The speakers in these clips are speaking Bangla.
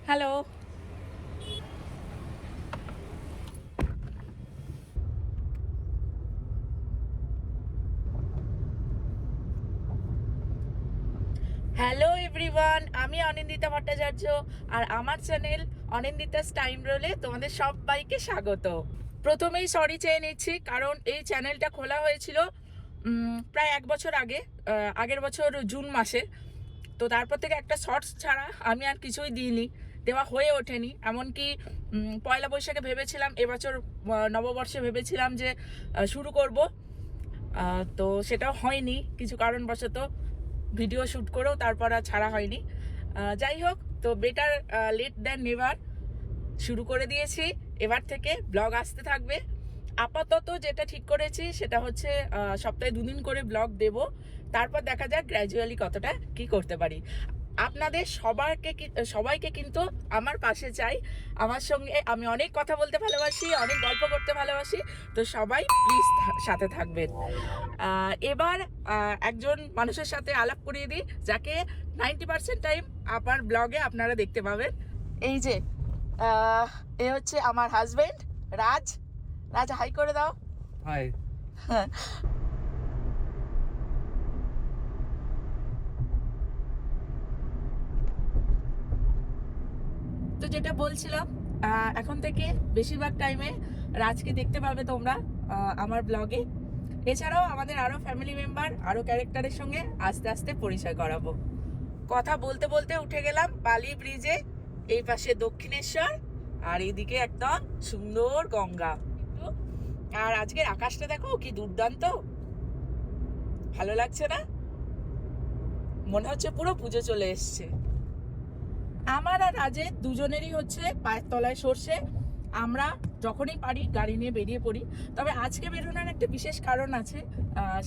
হ্যালো। হ্যালো এভরিওয়ান, আমি অনিন্দিতা ভট্টাচার্য আর আমার চ্যানেল অনিন্দিতাস টাইম রোলে তোমাদের সবাইকে স্বাগত। প্রথমেই সরি চেয়ে নিচ্ছি, কারণ এই চ্যানেলটা খোলা হয়েছিল প্রায় 1 বছর আগে, আগের বছর জুন মাসে। তো তারপর থেকে একটা শর্টস ছাড়া আমি আর কিছুই দিইনি, দেওয়া হয়ে ওঠেনি। এমনকি পয়লা বৈশাখে ভেবেছিলাম, এবছর নববর্ষে ভেবেছিলাম যে শুরু করব, তো সেটাও হয়নি কিছু কারণবশত। ভিডিও শ্যুট করেও তারপর আর ছাড়া হয়নি। যাই হোক, তো বেটার লেট দ্যান নেভার, শুরু করে দিয়েছি। এবার থেকে ব্লগ আসতে থাকবে। আপাতত যেটা ঠিক করেছি সেটা হচ্ছে সপ্তাহে 2 দিন করে ব্লগ দেব, তারপর দেখা যাক গ্র্যাজুয়ালি কতটা কি করতে পারি। আপনাদের সবাইকে কিন্তু আমার পাশে চাই। আমার সঙ্গে আমি অনেক কথা বলতে ভালোবাসি, অনেক গল্প করতে ভালোবাসি, তো সবাই প্লিজ সাথে থাকবেন। এবার একজন মানুষের সাথে আলাপ করিয়ে দিই, যাকে 90% টাইম আমার ব্লগে আপনারা দেখতে পাবেন। এই যে এ হচ্ছে আমার হাজবেন্ড রাজ। রাজ, হাই করে দাও। হাই। তো যেটা বলছিলাম, এখন থেকে বেশিরভাগ টাইমে রাজকে দেখতে পাবে তোমরা আমার ব্লগে। এছাড়াও আমাদের আরো ফ্যামিলি মেম্বার, আরো ক্যারেক্টারের সঙ্গে আস্তে আস্তে পরিচয় করাবো। কথা বলতে বলতে উঠে গেলাম বালি ব্রিজে। এই পাশে দক্ষিণেশ্বর, আর এইদিকে একদম সুন্দর গঙ্গা। আর আজকের আকাশটা দেখো কি দুর্দান্ত, ভালো লাগছে না? মনে হচ্ছে পুরো পুজো চলে এসছে। আমার আর রাজের দুজনেরই হচ্ছে পায়ের তলায় সর্ষে। আমরা যখনই পারি গাড়ি নিয়ে বেরিয়ে পড়ি। তবে আজকে বেরোনোর একটা বিশেষ কারণ আছে,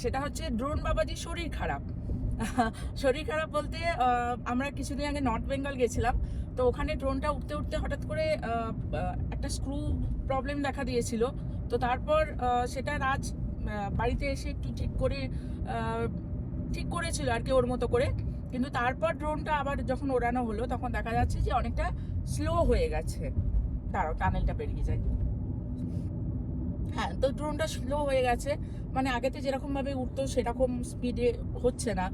সেটা হচ্ছে ড্রোন বাবাজির শরীর খারাপ। শরীর খারাপ বলতে আমরা কিছুদিন আগে নর্থ বেঙ্গল গেছিলাম, তো ওখানে ড্রোনটা উঠতে উঠতে হঠাৎ করে একটা স্ক্রু প্রবলেম দেখা দিয়েছিল। তো তারপর সেটা রাজ বাড়িতে এসে একটু ঠিক করেছিল আর কি, ওর মতো করে। কিন্তু তারপর ড্রোনটা আবার যখন ওড়ানো হলো, তখন দেখা যাচ্ছে যে অনেকটা স্লো হয়ে গেছে। দাঁড়াও, টানেলটা পেরিয়ে যায়। হ্যাঁ, তো ড্রোনটা স্লো হয়ে গেছে, মানে আগেতে যেরকম ভাবে উঠতো সেরকম স্পিডে হচ্ছে না।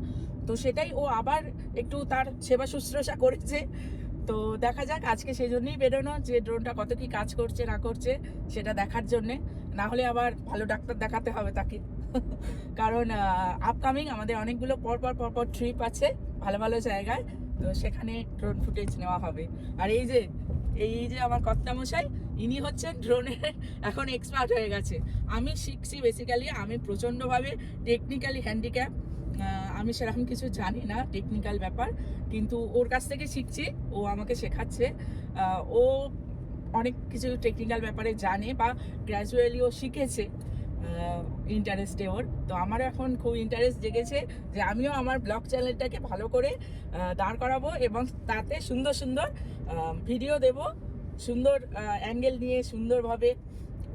তো সেটাই ও আবার একটু তার সেবা শুশ্রূষা করেছে। তো দেখা যাক, আজকে সেই জন্যই বেরোনো, যে ড্রোনটা কত কি কাজ করছে না করছে সেটা দেখার জন্যে। না হলে আবার ভালো ডাক্তার দেখাতে হবে তাকে। কারণ আপকামিং আমাদের অনেকগুলো পরপর ট্রিপ আছে ভালো ভালো জায়গায়, তো সেখানে ড্রোন ফুটেজ নেওয়া হবে। আর এই যে আমার কর্তামশাই, ইনি হচ্ছেন ড্রোনের এখন এক্সপার্ট হয়ে গেছে। আমি শিখছি বেসিক্যালি, আমি প্রচণ্ডভাবে টেকনিক্যালি হ্যান্ডিক্যাপ। আমি সেরকম কিছু জানি না টেকনিক্যাল ব্যাপার, কিন্তু ওর কাছ থেকে শিখছি, ও আমাকে শেখাচ্ছে। ও অনেক কিছু টেকনিক্যাল ব্যাপারে জানে, বা গ্র্যাজুয়ালি ও শিখেছে ইন্টারেস্টে ওর। তো আমার এখন খুব ইন্টারেস্ট জেগেছে যে আমিও আমার ব্লগ চ্যানেলটাকে ভালো করে দাঁড় করাবো, এবং তাতে সুন্দর সুন্দর ভিডিও দেব, সুন্দর অ্যাঙ্গেল নিয়ে সুন্দরভাবে।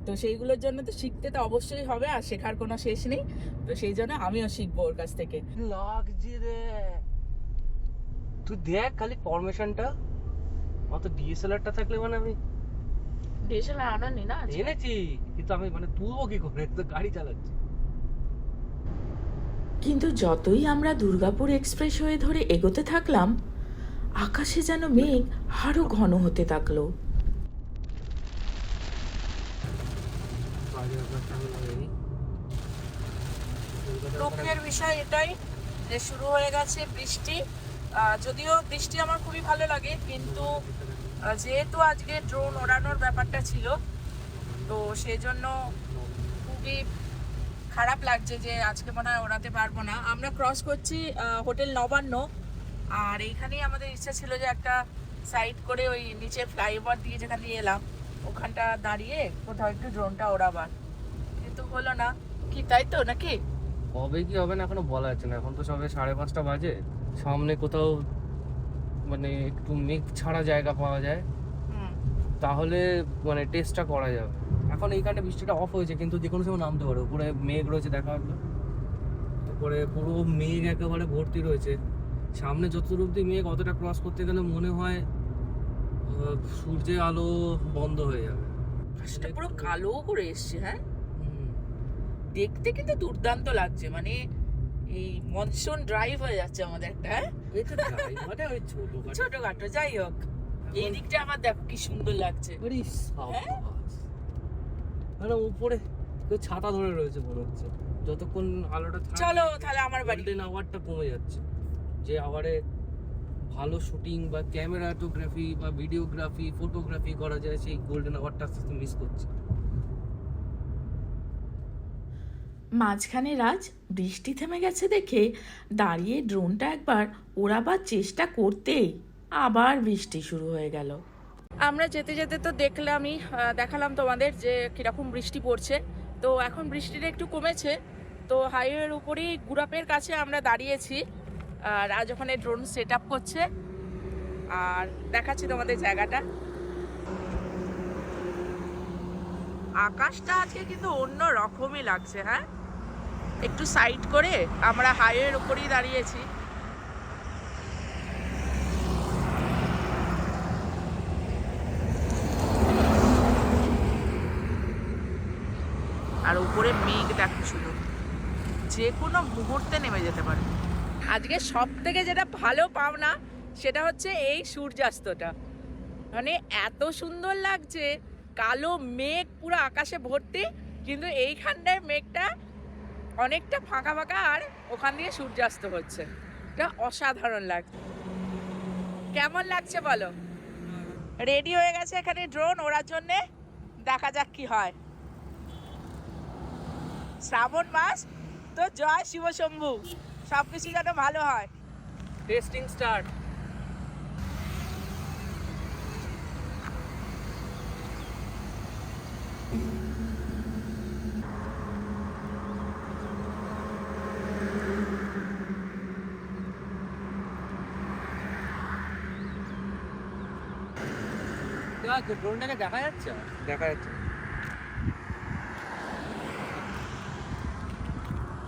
তো সেইগুলোর জন্য তো শিখতে তো অবশ্যই হবে, আর শেখার কোনো শেষ নেই। তো সেই জন্য আমিও শিখবো ওর কাছ থেকে। লাগছে রে, তুই দেখ খালি ফরমেশনটা। অত ডিএসএলআরটা থাকলে মানে আমি ডিএসএলআর আনানি না এনেছি, কিন্তু আমি মানে তুলবো কি করে, তো গাড়ি চালাচ্ছি। কিন্তু যতই আমরা দুর্গাপুর এক্সপ্রেস হয়ে ধরে এগোতে থাকলাম, আকাশে যেন মেঘ আরো ঘন হতে থাকলো। দুঃখের বিষয় এটাই যে শুরু হয়ে গেছে বৃষ্টি। যদিও বৃষ্টি আমার খুবই ভালো লাগে, কিন্তু যেহেতু আজকে ড্রোন ওড়ানোর ব্যাপারটা ছিল, তো সেজন্য খুবই খারাপ লাগছে যে আজকে মনে হয় ওড়াতে পারবো না। আমরা ক্রস করছি হোটেল নবান্ন, আর এইখানেই আমাদের ইচ্ছা ছিল যে একটা সাইড করে ওই নিচে ফ্লাইওভার দিয়ে যেখান দিয়ে এলাম ওখানটা দাঁড়িয়ে কোথাও একটু ড্রোনটা ওড়াবার, কিন্তু হলো না। কি তাই তো নাকি? কবে কি হবে না এখনো বলা যাচ্ছে না। এখন তো সবে 5:30 বাজে। সামনে কোথাও মানে একটু মেঘ ছাড়া জায়গা পাওয়া যায়, তাহলে মানে টেস্টটা করা যাবে। এখন এইখানটা বৃষ্টিটা অফ হয়েছে, কিন্তু যে কোনো সময় নামতে পারে। উপরে মেঘ রয়েছে, দেখা হলো উপরে পুরো মেঘ একেবারে ভর্তি রয়েছে। সামনে যতদূর অব্দি মেঘ, অতটা ক্রস করতে গেলে মনে হয় সূর্যের আলো বন্ধ হয়ে যাবে। আকাশটা পুরো কালো করে এসছে। হ্যাঁ, হুম। দেখতে কিন্তু দুর্দান্ত লাগছে, মানে এই মনসুন ড্রাইভ হয়ে যাচ্ছে আমাদের একটা। হ্যাঁ, এটা যাই মানে ওই ছোটখাটো। ছোটখাটো যাই হোক, এই দিকটা আমার দেখো কি সুন্দর লাগছে। আরে সাবাস। আরে উপরে কেউ ছাতা ধরে রয়েছে মনে হচ্ছে। যতক্ষণ আলোটা থাকবে, চলো তাহলে আমার বাড়ি। গোল্ডেন আওয়ারটা কমে যাচ্ছে। যে আওয়ারে ভালো শুটিং বা ক্যামেরাটোগ্রাফি বা ভিডিওগ্রাফি ফটোগ্রাফি করা যায়, সেই গোল্ডেন আওয়ারটা আস্তে আস্তে মিস করছে। মাঝখানে রাজ বৃষ্টি থেমে গেছে দেখে দাঁড়িয়ে ড্রোনটা একবার ওড়াবার চেষ্টা করতেই আবার বৃষ্টি শুরু হয়ে গেল। আমরা যেতে যেতে তো দেখলামই, দেখালাম তোমাদের যে কিরকম বৃষ্টি পড়ছে। তো এখন বৃষ্টিটা একটু কমেছে, তো হাইওয়ের উপরেই গুড়াপের কাছে আমরা দাঁড়িয়েছি। রাজ ওখানে ড্রোন সেট আপ করছে, আর দেখাচ্ছি তোমাদের জায়গাটা। আকাশটা আজকে কিন্তু অন্য রকমই লাগছে। হ্যাঁ, একটু সাইড করে আমরা হাইওয়ের উপরেই দাঁড়িয়েছি। আর উপরে মেঘ দেখো শুধু, যে কোনো মুহূর্তে নেমে যেতে পারে। আজকে সব থেকে যেটা ভালো পাওনা সেটা হচ্ছে এই সূর্যাস্তটা, মানে এত সুন্দর লাগছে। কালো মেঘ পুরো আকাশে ভর্তি, কিন্তু এইখানটায় মেঘটা অনেকটা ফাঁকা ফাঁকা, আর ওখান দিয়ে সূর্যাস্ত হচ্ছে। এটা অসাধারণ লাগছে। কেমন লাগছে বলো? রেডি হয়ে গেছে এখানে ড্রোন ওড়ার জন্যে, দেখা যাক কি হয়। শ্রাবণ মাস তো, জয় শিব শম্ভু, সব কিছু যেন ভালো হয়। Testing start. ড্রোনটাকে দেখা যাচ্ছে? দেখা যাচ্ছে।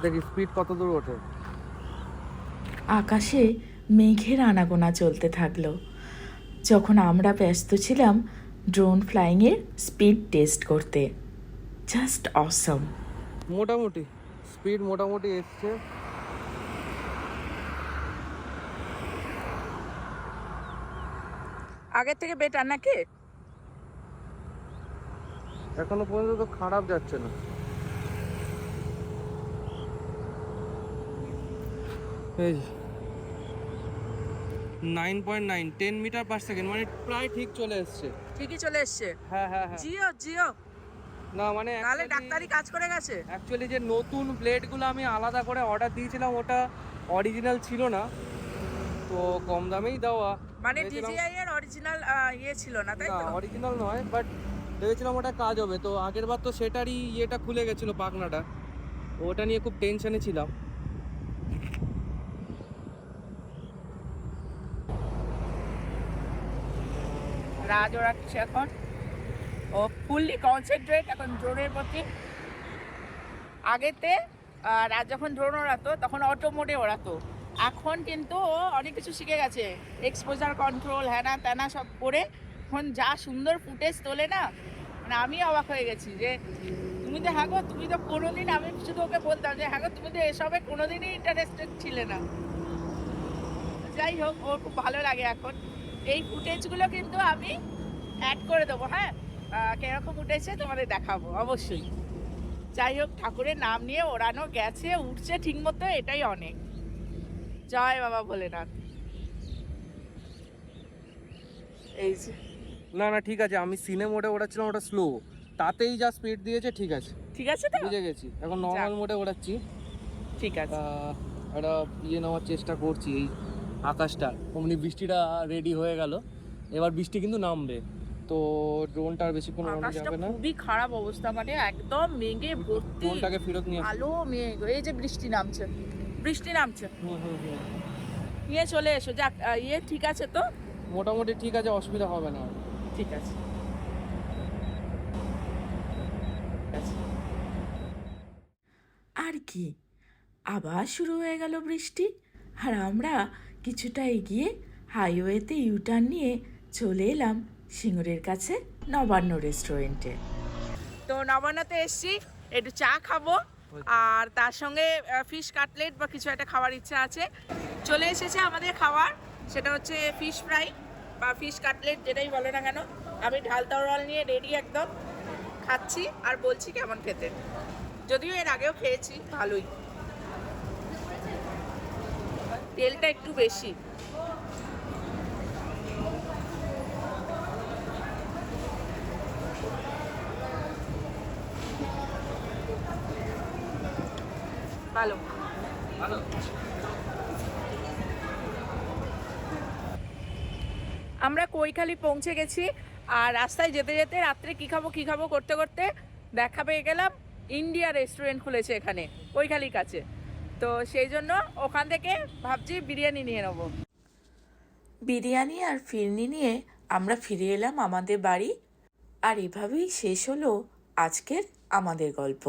দেখি স্পিড কত দূর ওঠে। আকাশে মেঘের আনাগোনা চলতে থাকলো, যখন আমরা ব্যস্ত ছিলাম ড্রোন ফ্লাইংয়ের স্পিড টেস্ট করতে। জাস্ট অসম। মোটামুটি স্পিড মোটামুটি এসছে। আগের থেকে বেটার নাকি? এখনো পর্যন্ত তো খারাপ যাচ্ছে না। এই 9.9 10 মিটার পার সেকেন্ড, মানে প্রায় ঠিক চলে এসছে। ঠিকই চলে এসছে। হ্যাঁ হ্যাঁ হ্যাঁ। জিও জিও, না মানে তাহলে ডাক্তারি কাজ করে গেছে। অ্যাকচুয়ালি যে নতুন ব্লেডগুলো আমি আলাদা করে অর্ডার দিয়েছিলাম, ওটা অরিজিনাল ছিল না, তো কম দামেই দেওয়া। মানে ডিজিআই এর অরিজিনাল ইয়ে ছিল না, তাই না তো? অরিজিনাল নয়, বাট ভেবেছিলাম ওটা কাজ হবে। তো আগের বার তো সেটারই ইয়েটা খুলে গেছিলো, পাখনাটা, ওটা নিয়ে খুব টেনশনে ছিলাম। রাজ ওড়াচ্ছে এখন, ও ফুললি কনসেন্ট্রেট এখন ড্রোনের প্রতি। আগেতে রাজ যখন ড্রোন ওড়াতো তখন অটো মোডে ওড়াতো, এখন কিন্তু ও অনেক কিছু শিখে গেছে, এক্সপোজার কন্ট্রোল হ্যানা ত্যানা সব করে এখন যা সুন্দর ফুটেজ তোলে না, মানে আমি অবাক হয়ে গেছি যে তুমি তো, হ্যাঁ গো তুমি তো কোনোদিন, আমি শুধু ওকে বলতাম যে হ্যাঁ গো তুমি তো এসবে কোনোদিনই ইন্টারেস্টেড ছিলে না। যাই হোক, ওর খুব ভালো লাগে এখন। এই ফুটেজগুলো কিন্তু আমি অ্যাড করে দেবো। হ্যাঁ, কিরকম উঠেছে তোমাদের দেখাবো অবশ্যই। যাই হোক, ঠাকুরের নাম নিয়ে ওড়ানো গেছে, উঠছে ঠিক মতো, এটাই অনেক। জয় বাবা ভোলেনাথ। এই যে না না ঠিক আছে, আমি সিনে মোডে ওড়াচ্ছিলাম, ওটা স্লো, তাতেই যা স্পিড দিয়েছে ঠিক আছে। ঠিক আছে তো, বুঝে গেছি। এখন নর্মাল মোডে ওড়াচ্ছি। ঠিক আছে। একটা ইয়ে নেওয়ার চেষ্টা করছি এই আকাশটা। অমনি বৃষ্টিটা রেডি হয়ে গেল, এবার বৃষ্টি কিন্তু নামবে, তো ড্রোনটা আর বেশিক্ষণ ওড়ানো আকাশটা যাবে না। খুবই খারাপ অবস্থা, মানে একদম মেঘে ভর্তি। ড্রোনটাকে ফেরত নিয়ে আলো মেঘ, এই যে বৃষ্টি নামছে, বৃষ্টি নামছে। হুম হুম হুম। নিয়ে চলে এসো। যাক, ইয়ে ঠিক আছে তো? মোটামুটি ঠিক আছে, অসুবিধা হবে না। ঠিক আছে। আর কি, আবার শুরু হয়ে গেল বৃষ্টি, আর আমরা কিছুটা এগিয়ে হাইওয়েতে ইউটার্ন নিয়ে চলে এলাম সিঙ্গুরের কাছে নবান্ন রেস্টুরেন্টে। তো নবান্নতে এসছি, একটু চা খাবো আর তার সঙ্গে ফিশ কাটলেট বা কিছু একটা খাওয়ার ইচ্ছা আছে। চলে এসেছে আমাদের খাবার, সেটা হচ্ছে ফিশ ফ্রাই বা ফিশ কাটলেট, যেটাই বলো না কেন। আমি ঢাল তরোয়াল নিয়ে রেডি একদম, খাচ্ছি আর বলছি কেমন খেতে। যদিও এর আগেও খেয়েছি, ভালোই, তেলটা একটু বেশি। ভালো। ভালো। আমরা কৈখালি পৌঁছে গেছি আর রাস্তায় যেতে যেতে রাত্রে কী খাবো করতে করতে দেখা পেয়ে গেলাম ইন্ডিয়া রেস্টুরেন্ট খুলেছে এখানে কৈখালির কাছে। তো সেই জন্য ওখান থেকে ভাবছি বিরিয়ানি নিয়ে নেবো। বিরিয়ানি আর ফিরনি নিয়ে আমরা ফিরে এলাম আমাদের বাড়ি। আর এভাবেই শেষ হলো আজকের আমাদের গল্প।